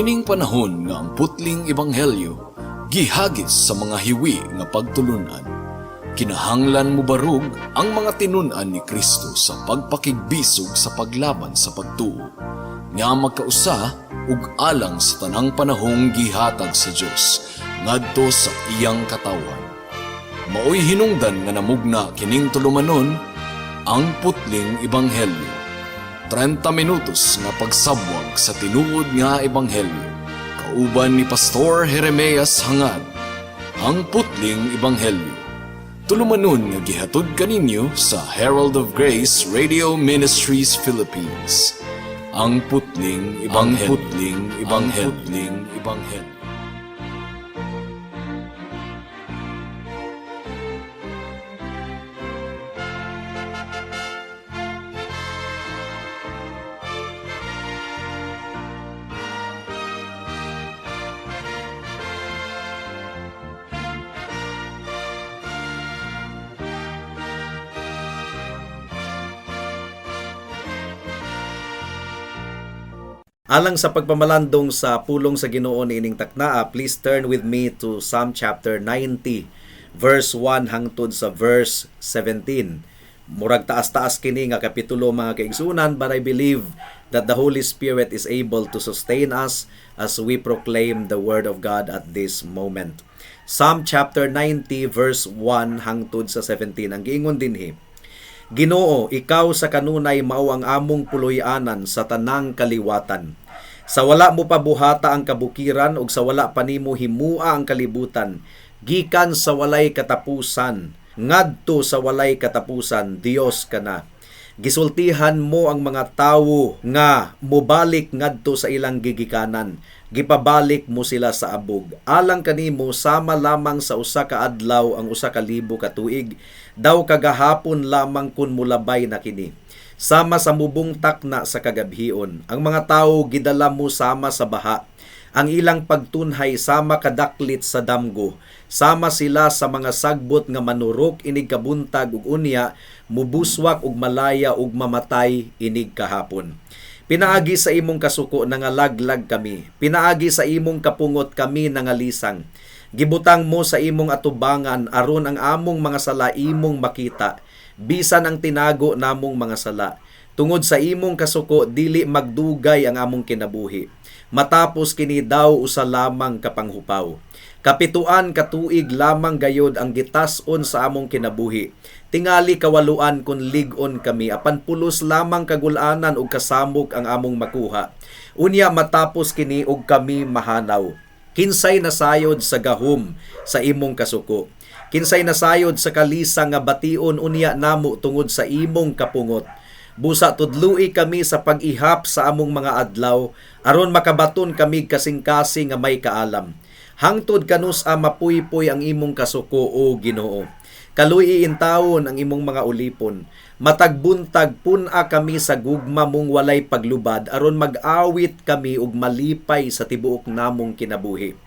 Niining panahon nga ang putling ebanghelyo gihagis sa mga hiwi nga pagtulunan. Kinahanglan mo barug ang mga tinun-an ni Kristo sa pagpakigbisog sa paglaban sa pagtuo, nga magkausa ug alang sa tanang panahong gihatag sa Dios ngadto sa iyang katawan. Maoy hinungdan nga namugna kining tulumanon ang putling ebanghelyo. 30 minutos nga pagsabwag sa tinuod nga ebanghelyo. Kauban ni Pastor Jeremias Hangad, ang putling ebanghelyo. Tulumanon nga gihatod kaninyo sa Herald of Grace Radio Ministries Philippines. Ang putling ebanghelyo. Alang sa pagpamalandong sa pulong sa Ginoo niining taknaa, please turn with me to Psalm chapter 90, verse 1 hangtod sa verse 17. Murag taas-taas kini nga kapitulo mga kaigsunan, but I believe that the Holy Spirit is able to sustain us as we proclaim the Word of God at this moment. Psalm chapter 90, verse 1 hangtod sa 17. Ang giingon dinhi: Ginoo, ikaw sa kanunay mao ang among puloy-anan sa tanang kaliwatan. Sa wala mo pabuhata ang kabukiran ug sa wala pa nimo himua ang kalibutan, gikan sa walay katapusan, ngadto sa walay katapusan, Dios kana. Gisultihan mo ang mga tawo nga mobalik ngadto sa ilang gigikanan. Gipabalik mo sila sa abog. Alang kanimo sama lamang sa usa ka adlaw ang 1,000 ka tuig. Daw kagahapon lamang kun mulabay na kini. Sama sa mubong takna sa kagabhion. Ang mga tawo gidala mo sama sa baha. Ang ilang pagtunhay sama kadaklit sa damgo. Sama sila sa mga sagbot nga manurok inig kabuntag ug unya, mubuswak ug malaya ug mamatay inig kahapon. Pinaagi sa imong kasuko nangalaglag kami. Pinaagi sa imong kapungot kami nangalisang. Gibutang mo sa imong atubangan aron ang among mga sala imong makita. Bisan ang tinago namong mga sala. Tungod sa imong kasuko dili magdugay ang among kinabuhi. Matapos kini daw usa lamang kapanghupaw. Kapituan katuig lamang gayod ang gitas-on sa among kinabuhi. Tingali kawaluan kun lig-on kami, apan pulos lamang kagul-anan ug kasamok ang among makuha. Unya matapos kini ug kami mahanaw. Kinsay nasayod sa gahom sa imong kasuko. Kinsay nasayod sa kalisa nga bation unya namo tungod sa imong kapungot. Busa tudloi kami sa pag-ihap sa among mga adlaw aron makabaton kami kasing-kasing nga may kaalam. Hangtod kanus mapuypoy ang imong kasuko o Ginoo. Kaluy intawon ang imong mga ulipon. Matagbuntag pun-a kami sa gugma mong walay paglubad aron mag-awit kami ug malipay sa tibuok namong kinabuhi.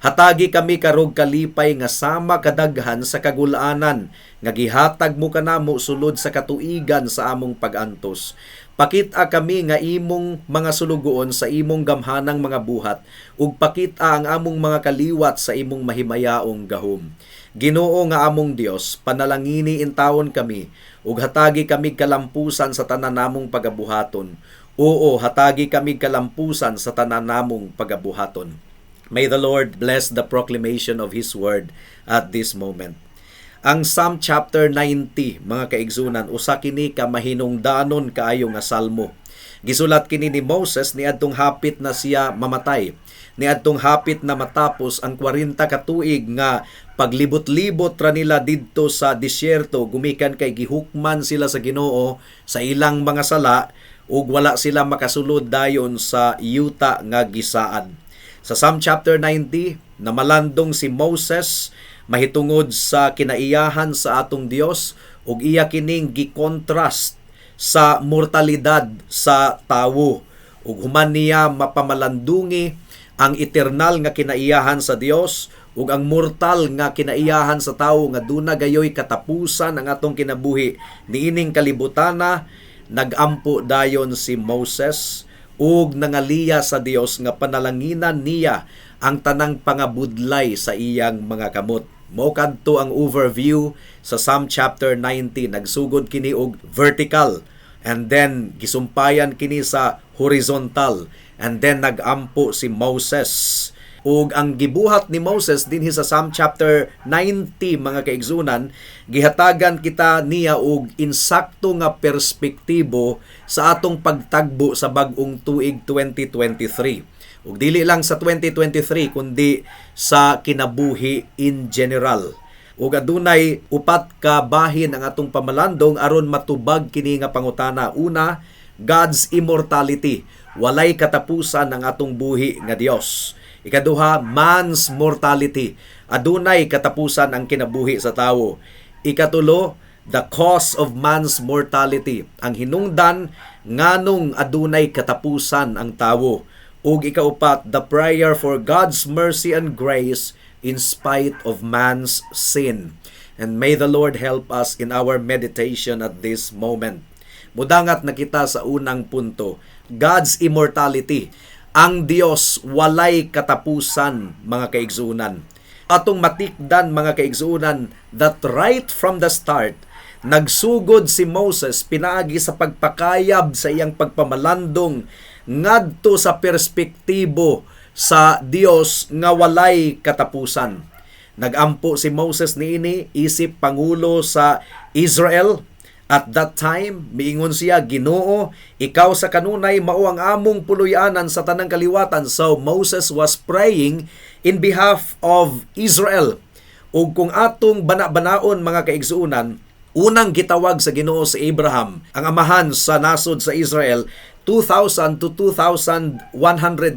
Hatagi kami karog kalipay nga sama kadaghan sa kagul-anan nga gihatag mo kanamo sulod sa katuigan sa among pag-antos. Pakita kami nga imong mga sulugoon sa imong gamhanang mga buhat ug pakita ang among mga kaliwat sa imong mahimayaong gahom. Ginoo nga among Dios, panalangini intawon kami ug hatagi kami kalampusan sa tanan namong pagabuhaton. Oo, hatagi kami kalampusan sa tanan namong pagabuhaton. May the Lord bless the proclamation of His word at this moment. Ang Psalm chapter 90, mga kaigsunan, usa kini ka mahinungdanon kaayo nga salmo. Gisulat kini ni Moses niadtong hapit na siya mamatay. Niadtong hapit na matapos ang 40 ka tuig nga paglibot-libot ra nila didto sa disyerto, gumikan kay gihukman sila sa Ginoo sa ilang mga sala ug wala sila makasulod dayon sa yuta nga gisaad. Sa Psalm chapter 90, namalandong si Moses mahitungod sa kinaiyahan sa atong Dios ug iya kining gikontrast sa mortalidad sa tawo ug human niya mapamalandungi ang eternal nga kinaiyahan sa Dios ug ang mortal nga kinaiyahan sa tawo nga duna gayoy katapusan ang atong kinabuhi niining kalibutana. Nagampo dayon si Moses ug nangaliya sa Dios nga panalanginan niya ang tanang pangabudlay sa iyang mga kamot. Mao kadto ang overview sa Psalm chapter 90. Nagsugod kini og vertical, and then gisumpayan kini sa horizontal, and then nagampo si Moses. Ug ang gibuhat ni Moses dinhi sa Psalm chapter 90, mga kaigsunan, gihatagan kita niya og insakto nga perspektibo sa atong pagtagbo sa bag-ong tuig 2023. Ug dili lang sa 2023 kundi sa kinabuhi in general. Ug adunay upat ka bahin ang atong pamalandong aron matubag kini nga pangutana. Una, God's immortality. Walay katapusan ang atong buhi nga Dios. Ikaduha, man's mortality. Adunay katapusan ang kinabuhi sa tawo. Ikatulo, the cause of man's mortality. Ang hinungdan nganong adunay katapusan ang tawo. Ug ikaupat, the prayer for God's mercy and grace in spite of man's sin. And may the Lord help us in our meditation at this moment. Mudangat na kita sa unang punto, God's immortality. Ang Dios walay katapusan, mga kaigsunan. Atong matikdan, mga kaigsunan, that right from the start, nagsugod si Moses pinaagi sa pagpakayab sa iyang pagpamalandong ngadto sa perspektibo sa Dios nga walay katapusan. Nagampo si Moses niini isip pangulo sa Israel. At that time, miingon siya, Ginoo, ikaw sa kanunay mao ang among puluyanan sa tanang kaliwatan. So Moses was praying in behalf of Israel. Ug kung atong bana-banaon, mga kaigsuunan, unang gitawag sa Ginoo si Abraham, ang amahan sa nasod sa Israel, 2,000 to 2,100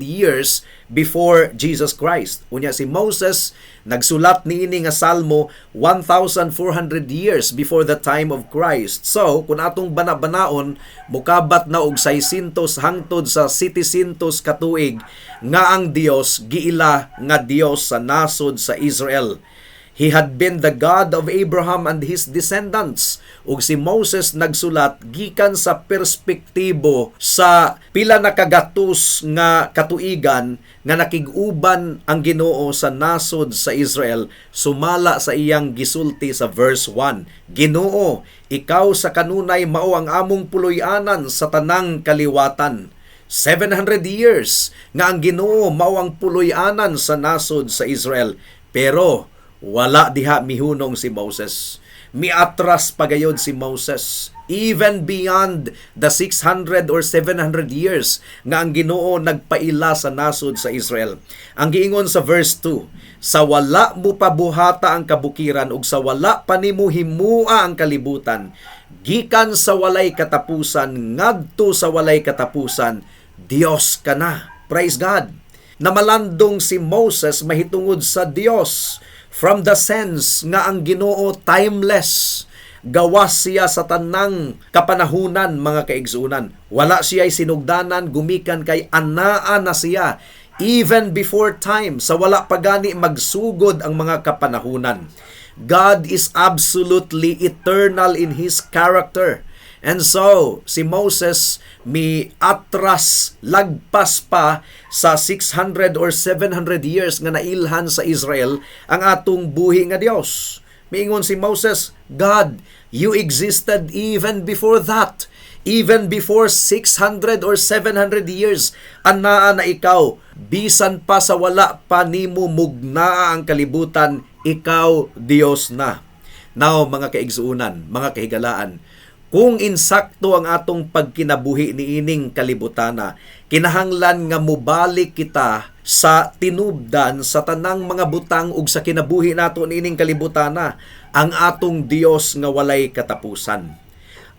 years before Jesus Christ. Unya si Moses nagsulat niini nga salmo 1,400 years before the time of Christ. So, kung atong bana-banaon, mukabat na og 600 hangtod sa 700 katuig nga ang Dios giila nga Dios sa nasod sa Israel. He had been the God of Abraham and his descendants. Ug si Moses nagsulat gikan sa perspektibo sa pila na kagatos nga katuigan nga nakig-uban ang Ginoo sa nasod sa Israel, sumala sa iyang gisulti sa verse 1. Ginoo, ikaw sa kanunay mao ang among puloy-anan sa tanang kaliwatan. 700 years nga ang Ginoo mao ang puloy-anan sa nasod sa Israel. Pero wala diha mihunong si Moses. Miatras pagayod si Moses. Even beyond the 600 or 700 years nga ang Ginoo nagpaila sa nasod sa Israel. Ang giingon sa verse 2, sa wala mo pabuhata ang kabukiran ug sa wala pa nimo himua ang kalibutan, gikan sa walay katapusan ngadto sa walay katapusan, Dios ka na. Praise God. Namalandong si Moses mahitungod sa Dios. From the sense nga ang Ginoo timeless, gawas siya sa tanang kapanahunan, mga kaigsunan. Wala siya'y sinugdanan, gumikan kay anaa na siya even before time, sa wala pagani magsugod ang mga kapanahunan. God is absolutely eternal in His character. And so, si Moses atras lagpas pa sa 600 or 700 years nga nailhan sa Israel ang atong buhi nga Dios. Miingon si Moses, God, you existed even before that. Even before 600 or 700 years, anaa na ikaw. Bisan pa sa wala pa nimo mugnaa ang kalibutan, ikaw Dios na. Now, mga kaigsuunan, mga kahigalaan, kung insakto ang atong pagkinabuhi niining kalibutana, kinahanglan nga mubalik kita sa tinubdan sa tanang mga butang ug sa kinabuhi nato niining kalibutana, ang atong Dios nga walay katapusan.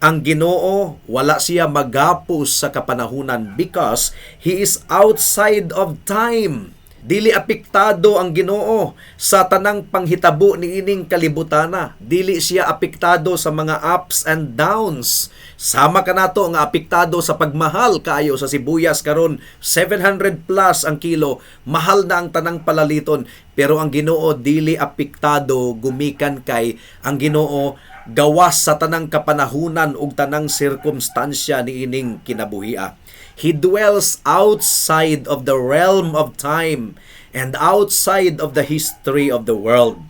Ang Ginoo wala siya magapos sa kapanahunan because He is outside of time. Dili apektado ang Ginoo sa tanang panghitabo niining kalibutana. Dili siya apektado sa mga ups and downs. Sama ka nato nga apektado sa pagmahal kaayo sa sibuyas karon 700 plus ang kilo, mahal na ang tanang palaliton. Pero ang Ginoo dili apektado, gumikan kay ang Ginoo gawas sa tanang kapanahunan ug tanang sirkumstansya niining kinabuhia. He dwells outside of the realm of time and outside of the history of the world.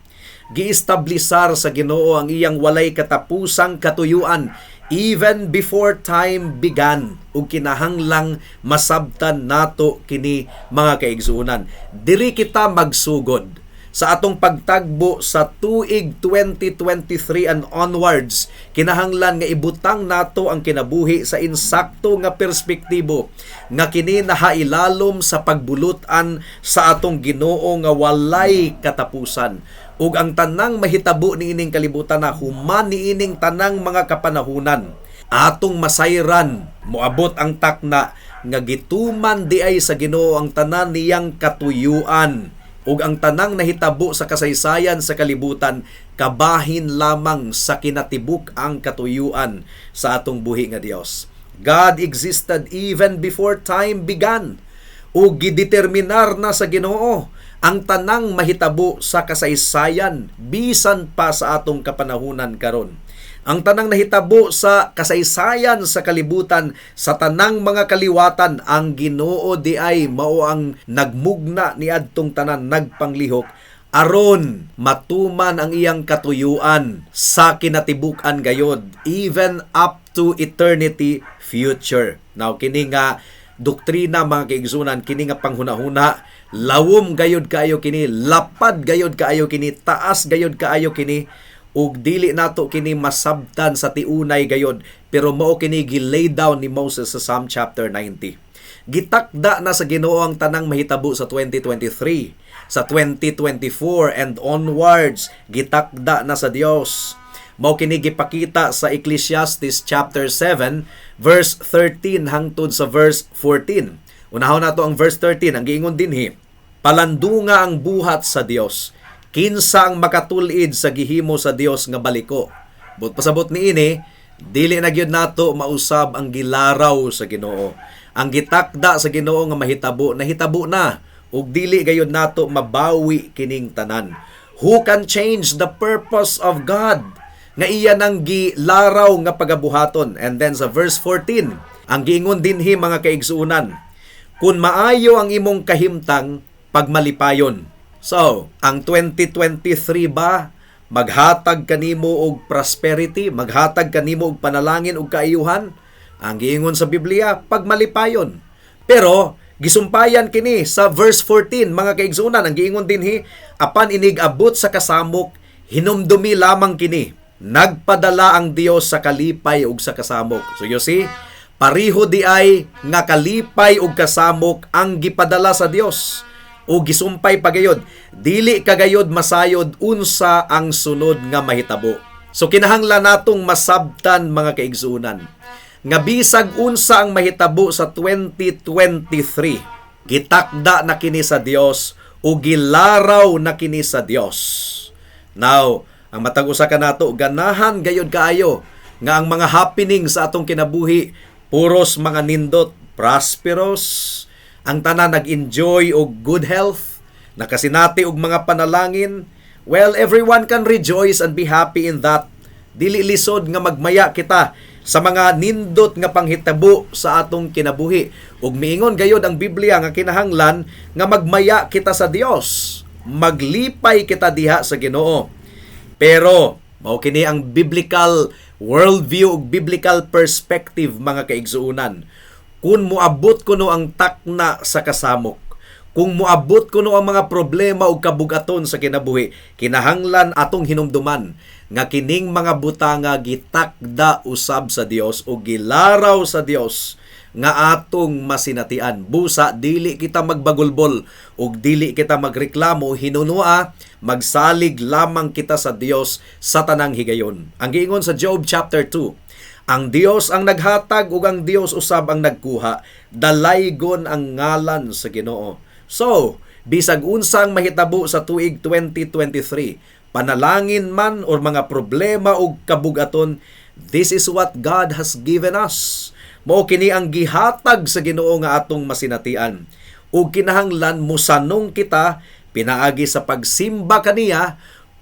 Giestablisar sa Ginoo ang iyang walay katapusang katuyuan even before time began, ug kinahanglang masabtan nato kini mga kaigsuonan. Diri kita magsugod sa atong pagtagbo sa tuig 2023 and onwards. Kinahanglan nga ibutang nato ang kinabuhi sa insakto nga perspektibo nga kini nahailalom sa pagbulutan sa atong Ginoo nga walay katapusan, ug ang tanang mahitabo niining kalibutan na human niining tanang mga kapanahunan atong masayran. Moabot ang takna nga gituman di ay sa Ginoo ang tanan niyang katuyuan, ug ang tanang nahitabo sa kasaysayan sa kalibutan kabahin lamang sa kinatibuk ang katuyuan sa atong buhi nga Dios. God existed even before time began, ug gideterminar na sa Ginoo ang tanang mahitabo sa kasaysayan bisan pa sa atong kapanahunan karon. Ang tanang nahitabo sa kasaysayan sa kalibutan sa tanang mga kaliwatan, ang Ginoo di ay mao ang nagmugna niadtong tanan, nagpanglihok aron matuman ang iyang katuyuan sa kinatibuk-an gayod even up to eternity future. Now kini nga doktrina mga kaigsunan, kini nga panghunahuna, lawom gayod kaayo kini, lapad gayod kaayo kini, taas gayod kaayo kini, ug dili nato kini masabtan sa tiunay gayod, pero mao kini gilay down ni Moses sa Psalm chapter 90. Gitakda na sa Ginoo ang tanang mahitabo sa 2023, sa 2024 and onwards gitakda na sa Dios. Mao kini gipakita sa Ecclesiastes chapter 7 verse 13 hangtod sa verse 14. Unahon nato ang verse 13, ang giingon dinhi, palandunga ang buhat sa Dios, kinsa ang makatulid sa gihimo sa Dios nga baliko. But pasabot niini, dili na gyud nato mausab ang gilaraw sa Ginoo. Ang gitakda sa Ginoo nga mahitabo, nahitabo na, ug dili gayud nato mabawi kining tanan. Who can change the purpose of God? Nga iya nang gilaraw nga pagabuhaton. And then sa verse 14, ang giingon dinhi mga kaigsuunan, kung maayo ang imong kahimtang, pagmalipayon. So, ang 2023 ba maghatag kanimo og prosperity, maghatag kanimo og panalangin ug kaayuhan? Ang giingon sa Biblia, pagmalipayon. Pero gisumpayan kini sa verse 14 mga kaigsuunan, ang giingon dinhi, apan inig-abot sa kasamok, hinumdumi lamang kini. Nagpadala ang Dios sa kalipay ug sa kasamok. So you see, pariho di ay nga kalipay ug kasamok ang gipadala sa Dios o gisumpay pagayod. Dili kagayod masayod unsa ang sunod nga mahitabo. So kinahanglan natong masabtan mga kaigsuunan nga bisag unsa ang mahitabo sa 2023, gitakda na kini sa Dios o gilaraw na kini sa Dios. Now, ang matag usa ka nato, ganahan gayud kaayo nga ang mga happening sa atong kinabuhi puros mga nindot, prosperous, ang tanan nag-enjoy og good health, nakasinati og mga panalangin. Well, everyone can rejoice and be happy in that. Dili lisod nga magmaya kita sa mga nindot nga panghitabo sa atong kinabuhi. Ug miingon gayod ang Biblia nga kinahanglan nga magmaya kita sa Dios, maglipay kita diha sa Ginoo. Pero mao kini ang biblical worldview ug biblical perspective mga kaigsuunan. Kung moabot kuno ang takna sa kasamok, kung moabot kuno ang mga problema ug kabugaton sa kinabuhi, kinahanglan atong hinumduman nga kining mga butanga gitakda usab sa Dios o gilaraw sa Dios nga atong masinatian. Busa dili kita magbagulbol ug dili kita magreklamo, hinunua, magsalig lamang kita sa Dios sa tanang higayon. Ang giingon sa Job chapter 2, ang Dios ang naghatag ug ang Dios usab ang nagkuha, dalaygon ang ngalan sa Ginoo. So, bisag unsang mahitabo sa tuig 2023, panalangin man or mga problema ug kabugaton, this is what God has given us. Mao kini ang gihatag sa Ginoo nga atong masinatian. Ug kinahanglan musanong kita pinaagi sa pagsimba kaniya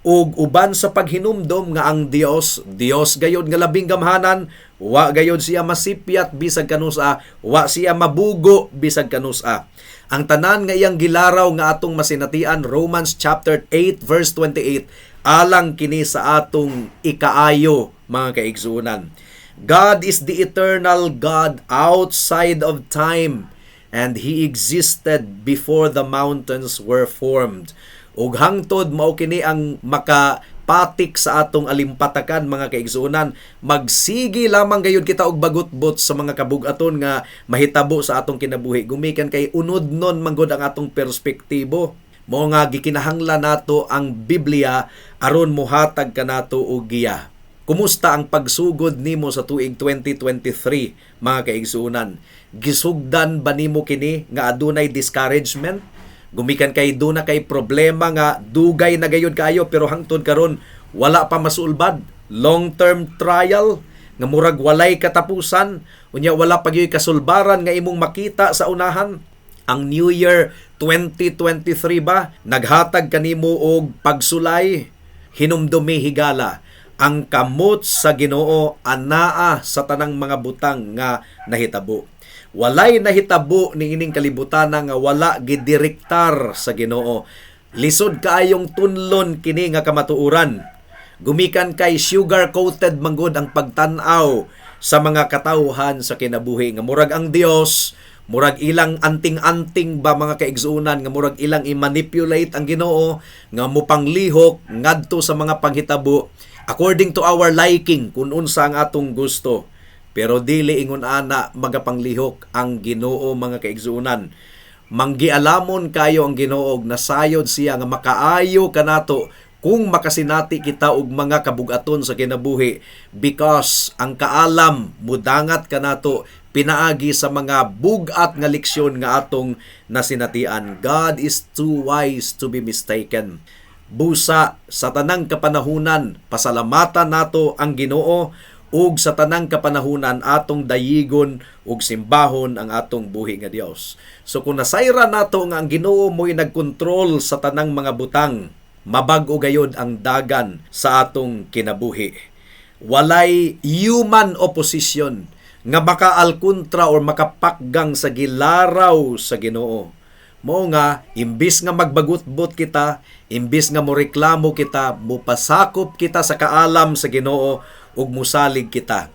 ug uban sa paghinumdom nga ang Dios, Dios gayud nga labing gamhanan, wa gayon siya masipyat bisag kanusa, wa siya mabugo bisag kanusa. Ang tanan nga iyang gilaraw nga atong masinatian, Romans chapter 8 verse 28, alang kini sa atong ikaayo mga kaigsunan. God is the eternal God outside of time, and He existed before the mountains were formed. Ug hangtod mao kini ang makapatik sa atong alimpatakan mga kaigsunan. Magsigi lamang gayud kita og bagutbot sa mga kabug-aton nga mahitabo sa atong kinabuhi. Gumikan kay unodnon manggod ang atong perspektibo. Mao nga gikinahanglan nato ang Biblia aron mohatag kanato og giya. Kumusta ang pagsugod nimo sa tuig 2023 mga kaigsunan? Gisugdan ba nimo kini nga adunay discouragement? Gumikan kay duna kay problema nga dugay na gayud kaayo pero hangtod karon wala pa masulbad. Long-term trial nga murag walay katapusan, unya wala pa gyud kasulbaran nga imong makita sa unahan. Ang New Year 2023 ba naghatag kanimo og pagsulay, hinumdumi higala. Ang kamot sa Ginoo anaa sa tanang mga butang nga nahitabo. Walay nahitabo ni ining kalibutan nga wala gidirektar sa Ginoo. Lisod kaayong tunlon kini nga kamatuoran. Gumikan kay sugar-coated manggod ang pagtan-aw sa mga katawhan sa kinabuhi nga murag ang Dios, murag ilang anting-anting ba mga kaigsuunan nga murag ilang i-manipulate ang Ginoo nga mupanglihok ngadto sa mga panghitabo according to our liking kung unsa ang atong gusto. Pero dili ingon ana magapanglihok ang Ginoo mga kaigsuunan. Manggialamon kayo ang Ginoo og nasayod siya nga makaayo kanato kung makasinati kita og mga kabug-aton sa kinabuhi, because ang kaalam mudangat kanato pinaagi sa mga bugat nga leksyon nga atong nasinatian. God is too wise to be mistaken. Busa sa tanang kapanahunan pasalamatan nato ang Ginoo, ug sa tanang kapanahunan atong dayigon ug simbahon ang atong buhi nga Dios. So kung nasayra nato nga ang Ginoo mo'y nagkontrol sa tanang mga butang, mabag-o gayod ang dagan sa atong kinabuhi. Walay human opposition nga makaalkontra or makapakgang sa gilaraw sa Ginoo. Mao nga imbis nga magbagut-but kita, imbis nga moreklamo kita, mupasakop kita sa kaalam sa Ginoo ug musalig kita.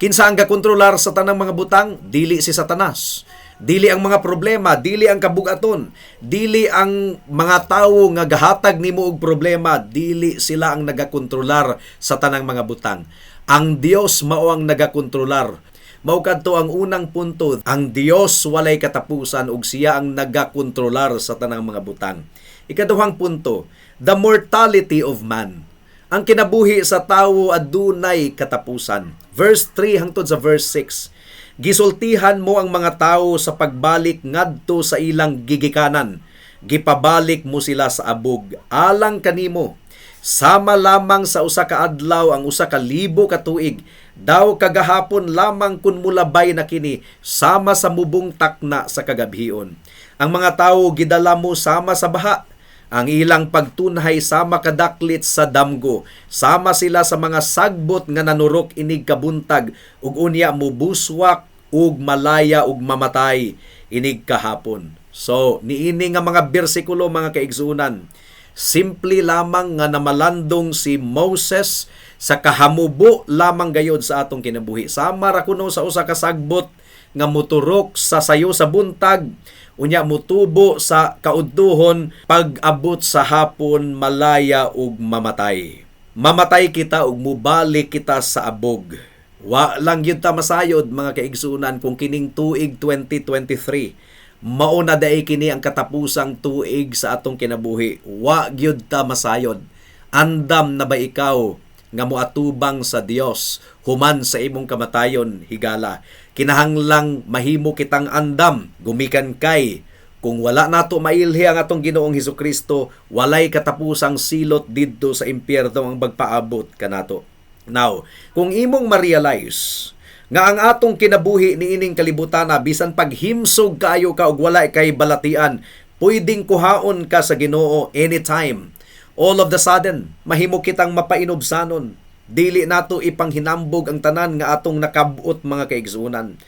Kinsa ang gakontrolar sa tanang mga butang? Dili si Satanas. Dili ang mga problema, dili ang kabug-aton, dili ang mga tawo nga gahatag nimo og problema, dili sila ang nagakontrolar sa tanang mga butang. Ang Dios mao ang nagakontrolar. Mao kadto ang unang punto, ang Dios walay katapusan ug siya ang nagakontrolar sa tanang mga butang. Ikaduhang punto, the mortality of man. Ang kinabuhi sa tawo adunay katapusan. Verse 3 hangtod sa verse 6. Gisultihan mo ang mga tawo sa pagbalik ngadto sa ilang gigikanan. Gipabalik mo sila sa abog. Alang kanimo, sama lamang sa usa ka adlaw ang usa ka libo ka tuig. Daw kagahapon lamang kun mulabay na kini, sama sa mubong takna sa kagabhion. Ang mga tawo gidala mo sama sa baha. Ang ilang pagtunhay sama kadaklit sa damgo. Sama sila sa mga sagbot nga nanurok inig kabuntag ug unya mubuswak ug malaya ug mamatay inig kahapon. So, niini nga mga bersikulo mga kaigsunan, simple lamang nga namalandong si Moses sa kahamubo lamang gayod sa atong kinabuhi. Sama ra kuno sa usa ka sagbot nga moturok sa sayo sa buntag, unya mutubo sa kaudtuhon, pag-abot sa hapon malaya ug mamatay. Mamatay kita ug mubalik kita sa abog. Wa lang yun ta masayod mga kaigsunan kung kining tuig 2023 mao na daay kini ang katapusang tuig sa atong kinabuhi. Wa gyud ta masayod. Andam na ba ikaw nga moatubang sa Dios human sa imong kamatayon higala? Kinahanglang mahimo kitang andam, gumikan kay kung wala nato mailhi ang atong Ginoong Hesukristo, walay katapusang silot didto sa impyerno ang magpaabot kanato. Now, kung imong ma-realize nga ang atong kinabuhi niining kalibutan na bisan paghimsog kaayo ka og wala kay balatian, pwedeng kuhaon ka sa Ginoo anytime. All of the sudden, mahimo kitang mapainobsanon. Dili nato ipanghinambog ang tanan nga atong nakabut mga kaigsuonan.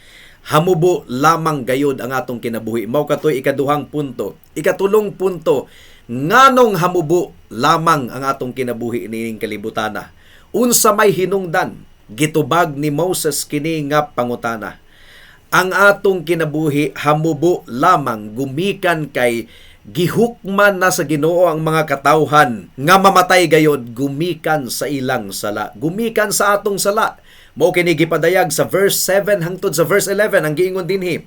Hamubo lamang gayod ang atong kinabuhi. Mao katoy ikaduhang punto. Ikatulong punto, nganong hamubo lamang ang atong kinabuhi ining kalibutana. Unsa may hinungdan, gitubag ni Moses kini nga pangutana. Ang atong kinabuhi hamubo lamang gumikan kay gihukman na sa Ginoo ang mga katawhan nga mamatay gayod gumikan sa ilang sala. Gumikan sa atong sala. Mao kini gipadayag sa verse 7 hangtod sa verse 11 ang giingon dinhi.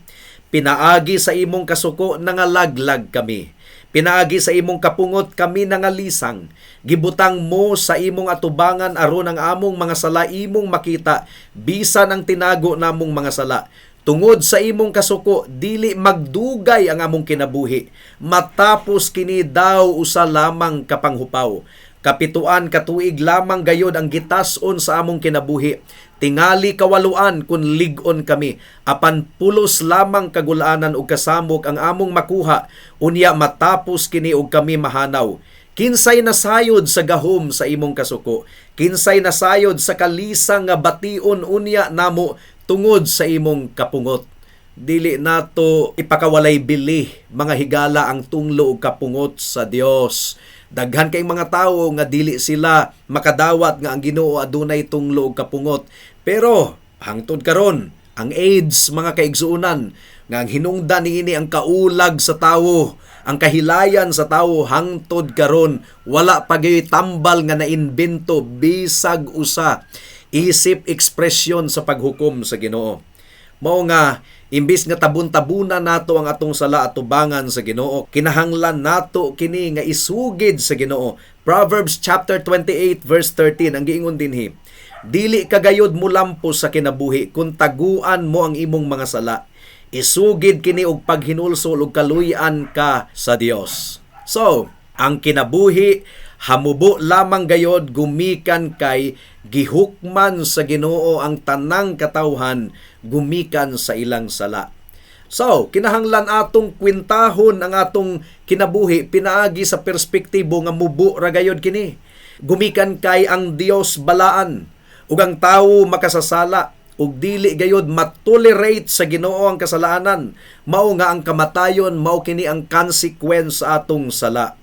Pinaagi sa imong kasuko nangalaglag kami. Pinaagi sa imong kapungot kami nangalisang. Gibutang mo sa imong atubangan aron ang among mga sala imong makita bisan ang tinago namong mga sala. Tungod sa imong kasuko, dili magdugay ang among kinabuhi. Matapos kini daw usa lamang kapanghupaw. Kapituan katuig lamang gayod ang gitason sa among kinabuhi. Tingali kawaluan kun lig-on kami. Apan pulos lamang kagulanan ug kasamok ang among makuha. Unya matapos kini ug kami mahanaw. Kinsay nasayod sa gahom sa imong kasuko. Kinsay nasayod sa kalisang nga bation unya namo tungod sa imong kapungot. Dili nato ipakawalay bili mga higala ang tunglo ug kapungot sa Dios. Daghan kay mga tawo nga dili sila makadawat nga ang Ginoo adunay tunglo ug kapungot. Pero hangtod karon ang AIDS mga kaigsuonan nga ang hinungdan niini ang kaulag sa tawo, ang kahilayan sa tawo hangtod karon wala pa gyud tambal nga naimbento bisag usa isip ekspresyon sa paghukom sa Ginoo. Mao nga imbis nga tabun-tabunan nato ang atong sala atubangan sa Ginoo, kinahanglan nato kini nga isugid sa Ginoo. Proverbs chapter 28 verse 13 ang giingon dinhi, dili kagayod mo lampos sa kinabuhi kun taguan mo ang imong mga sala. Isugid kini og paghinulsol ug kaluy-an ka sa Dios. So, ang kinabuhi hamubo lamang gayod gumikan kay gihukman sa Ginoo ang tanang katawhan gumikan sa ilang sala. So, kinahanglan atong kwintahon ang atong kinabuhi pinaagi sa perspektibo nga mubo ra gayod kini. Gumikan kay ang Dios balaan ug ang tawo makasasala ug dili gayod matolerate sa Ginoo ang kasalanan. Mao nga ang kamatayon mao kini ang consequence sa atong sala.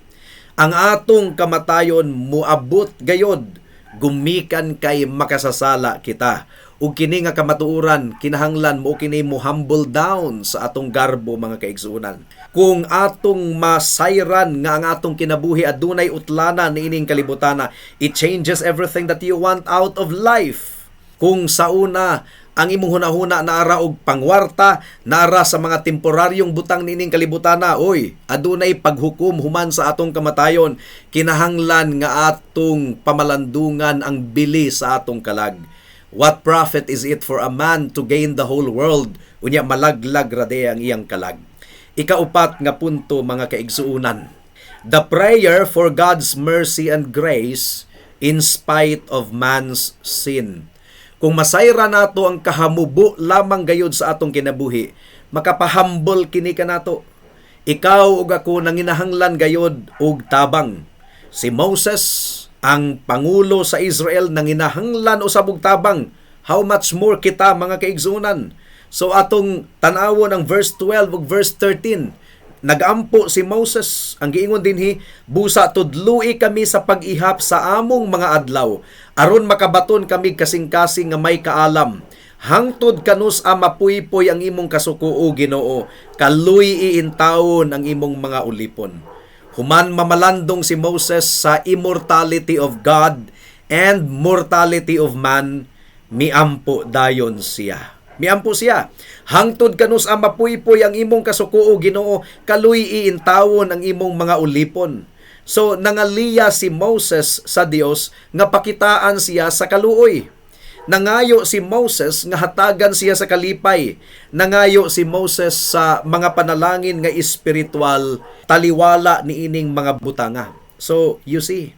Ang atong kamatayon muabot gayod gumikan kay makasasala kita. Ug kini nga kamatuoran kinahanglan mo kini mo humble down sa atong garbo mga kaigsuonan. Kung atong masayran nga ang atong kinabuhi adunay utlanan niining kalibutana, it changes everything that you want out of life. Kung sa una ang imong hunahuna naara og pangwarta, naara sa mga temporaryong butang nining kalibutana, oy, adunay paghukom human sa atong kamatayon, kinahanglan nga atong pamalandungan ang bili sa atong kalag. What profit is it for a man to gain the whole world, unya malaglag rade ang iyang kalag? Ikaupat nga punto mga kaigsuunan. The prayer for God's mercy and grace in spite of man's sin. Kung masayra nato ang kahamubo lamang gayud sa atong kinabuhi, makapahambol kini kanato. Ikaw ug ako nanginahanglan gayod og tabang. Si Moses, ang pangulo sa Israel, nanginahanglan usab og tabang. How much more kita mga kaigsuonan? So atong tan-awon ang verse 12 ug verse 13. Nagampo si Moses, ang giingon dinhi, busa tudloi kami sa pag-ihap sa among mga adlaw, aron makabaton kami kasing-kasing nga may kaalam. Hangtod kanus mapuypoy ang imong kasuko o Ginoo, kaluy iintawon ang imong mga ulipon. Human mamalandong si Moses sa immortality of God and mortality of man, miampo dayon siya. Miampo siya. Hangtod kanus mapuypoy ang imong kasuko o Ginoo, kaluy iintawon ang imong mga ulipon. So nangaliya si Moses sa Dios nga pakitaan siya sa kaluoy. Nangayo si Moses nga hatagan siya sa kalipay. Nangayo si Moses sa mga panalangin nga espiritual, taliwala niining mga butanga. So you see,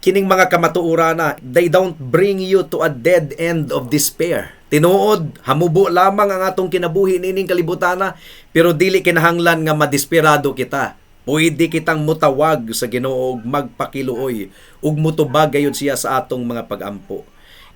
kining mga kamatuorana, they don't bring you to a dead end of despair. Tinuod, hamubo lamang ang atong kinabuhi nining kalibutana, pero dili kinahanglan nga madesperado kita. Pwede kitang mutawag sa Ginoo ug magpakiluoy ug mutubag gayud siya sa atong mga pag-ampo.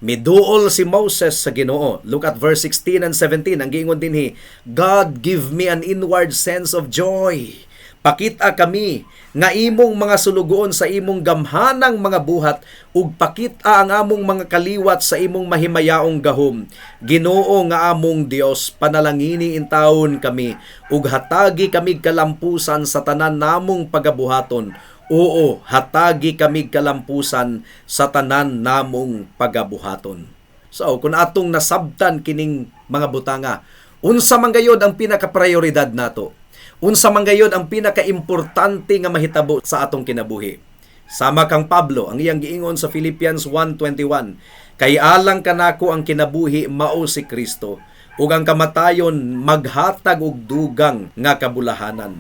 Miduol si Moses sa Ginoo. Look at verse 16 and 17. Ang giingon dinhi, God give me an inward sense of joy. Pakita kami nga imong mga sulugoon sa imong gamhanang mga buhat ug pakita ang among mga kaliwat sa imong mahimayaong gahom. Ginoo nga among Dios, panalangini intawon kami ug hatagi kami kalampusan sa tanan namong pagabuhaton. Oo, hatagi kami kalampusan sa tanan namong pagabuhaton. So, kung atong nasabtan kining mga butanga, unsa man gayud ang pinaka-prioridad nato? Unsa man gayud ang pinaka-importante nga mahitabo sa atong kinabuhi? Sama kang Pablo, ang iyang giingon sa Philippians 1:21, kay alang kanako ang kinabuhi mao si Kristo, ug ang kamatayon maghatag og dugang nga kabulahanan.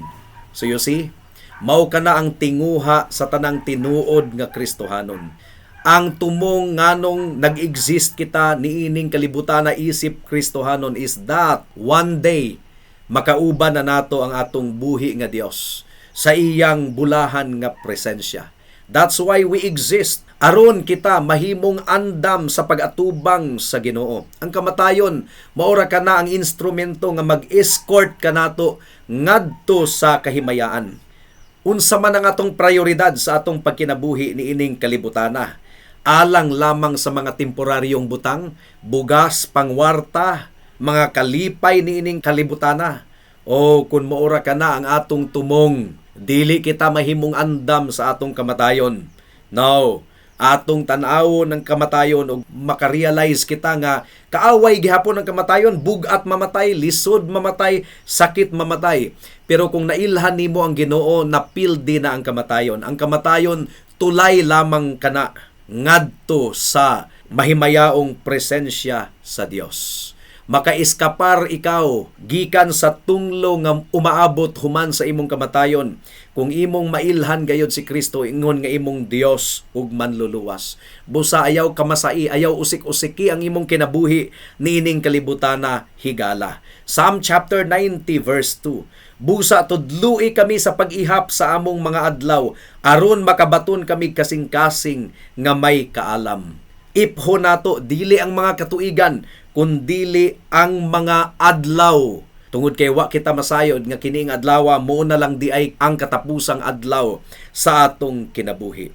So you see, mao kana ang tinguha sa tanang tinuod nga Kristohanon. Ang tumong nganong nag-exist kita niining kalibutan na isip Kristohanon is that one day makauban na nato ang atong buhi nga Dios sa iyang bulahan nga presensya. That's why we exist. Aron kita mahimong andam sa pag-atubang sa Ginoo. Ang kamatayon, maura ka na ang instrumento nga mag-escort ka nato ngadto sa kahimayaan. Unsa man ang atong prioridad sa atong pagkinabuhi niining kalibutana? Alang lamang sa mga temporaryong butang, bugas, pangwarta, mga kalipay niining kalibutana, o kung maura ka na ang atong tumong, dili kita mahimong andam sa atong kamatayon. No, atong tan-awon ng kamatayon o makarealize kita nga kaaway gihapon ng kamatayon, bugat mamatay, lisod mamatay, sakit mamatay. Pero kung nailhan nimo ang Ginoo, napildi na ang kamatayon. Ang kamatayon tulay lamang kana ngadto sa mahimayaong presensya sa Dios. Makaiskapar ikaw gikan sa tunglo nga umaabot human sa imong kamatayon kung imong mailhan gayud si Kristo ingon nga imong Dios ug manluluwas. Busa ayaw kamasai, ayaw usik-usiki ang imong kinabuhi niining kalibutana higala. Psalm chapter 90 verse 2. Busa tudloi kami sa pag-ihap sa among mga adlaw aron makabaton kami kasing-kasing nga may kaalam. Ipho nato dili ang mga katuigan kundili ang mga adlaw. Tungod kay wa kita masayod nga kining adlaw mo na lang di ay ang katapusang adlaw sa atong kinabuhi.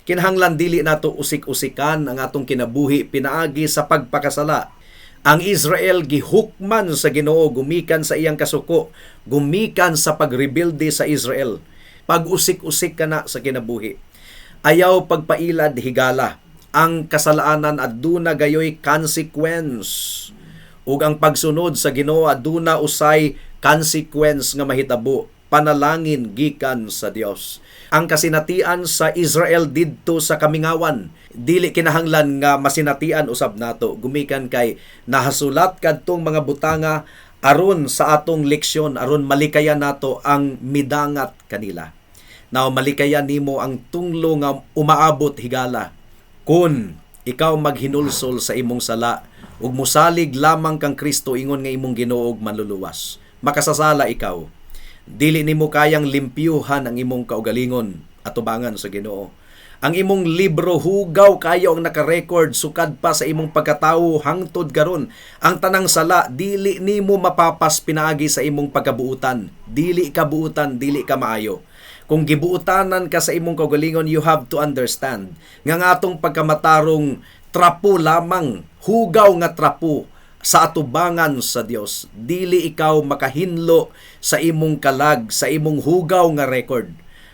Kinahanglan dili nato usik-usikan ang atong kinabuhi pinaagi sa pagpakasala. Ang Israel gihukman sa Ginoo gumikan sa iyang kasuko, gumikan sa pagrebuilde sa Israel. Pag-usik-usik kana sa kinabuhi. Ayaw pagpailad higala. Ang kasalaanan aduna gayoy consequence. Ug ang pagsunod sa Ginoo aduna usay consequence nga mahitabo. Panalangin gikan sa Dios. Ang kasinatian sa Israel didto sa kamingawan, dili kinahanglan nga masinatian usab nato. Gumikan kay nahasulat kadtong mga butanga aron sa atong leksyon, aron malikayan nato ang midangat kanila. Now malikayan nimo ang tunglo nga umaabot higala. Kun ikaw maghinulsol sa imong sala ug musalig lamang kang Kristo ingon nga imong Ginoo ug manluluwas, makasasala ikaw. Dili nimo kayang limpyuhan ang imong kaugalingon atubangan sa Ginoo. Ang imong libro hugaw kayo ang naka-record sukad pa sa imong pagkatawo hangtod karon. Ang tanang sala dili nimo mapapas pinaagi sa imong pagkabuutan. Dili ka buutan, dili ka maayo. Kung gibuutanan ka sa imong kaugalingon, you have to understand nga atong pagkamatarong trapo lamang, hugaw nga trapo sa atubangan sa Dios. Dili ikaw makahinlo sa imong kalag, sa imong hugaw nga record.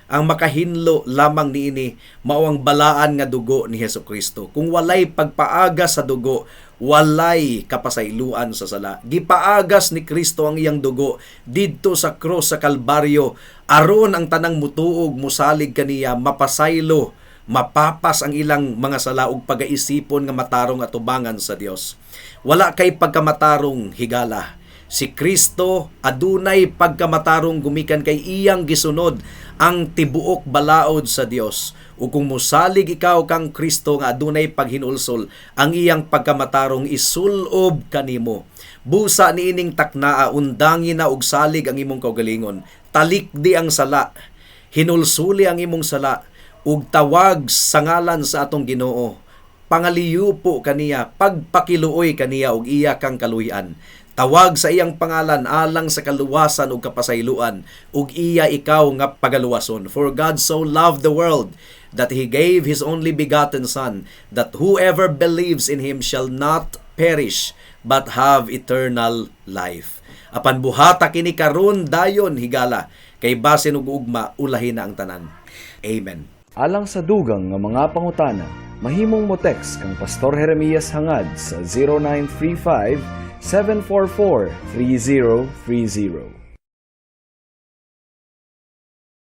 Ang makahinlo lamang niini mao ang balaan nga dugo ni Hesukristo. Kung walay pagpaagas sa dugo, walay kapasayloan sa sala. Gipaagas ni Kristo ang iyang dugo didto sa krus sa Kalbaryo aron ang tanang mutuog musalig kaniya mapasaylo, mapapas ang ilang mga sala ug pagaisipon nga matarong atubangan sa Dios. Wala kay pagkamatarong higala. Si Kristo adunay pagkamatarong gumikan kay iyang gisunod ang tibuok balaod sa Dios. Ug kung musalig ikaw kang Kristo nga adunay paghinulsol, ang iyang pagkamatarong isulob kanimo. Busa niining taknaa undangin na og salig ang imong kaugalingon. Talikdi ang sala, hinulsuli ang imong sala ug tawag sa ngalan sa atong Ginoo. pangaliyo po kaniya, pagpakiluoy kaniya og iya kang kaluhian. Tawag sa iyang pangalan alang sa kaluwasan ug kapasayloan, ug iya ikaw nga pagaluwason. For God so loved the world that He gave His only begotten Son, that whoever believes in Him shall not perish, but have eternal life. Apan buhata kini karon dayon higala, kay basin ug ugma ulahin na ang tanan. Amen. Alang sa dugang nga mga pangutana, mahimong mo text kang Pastor Jeremias hangad sa 0935 744 3030.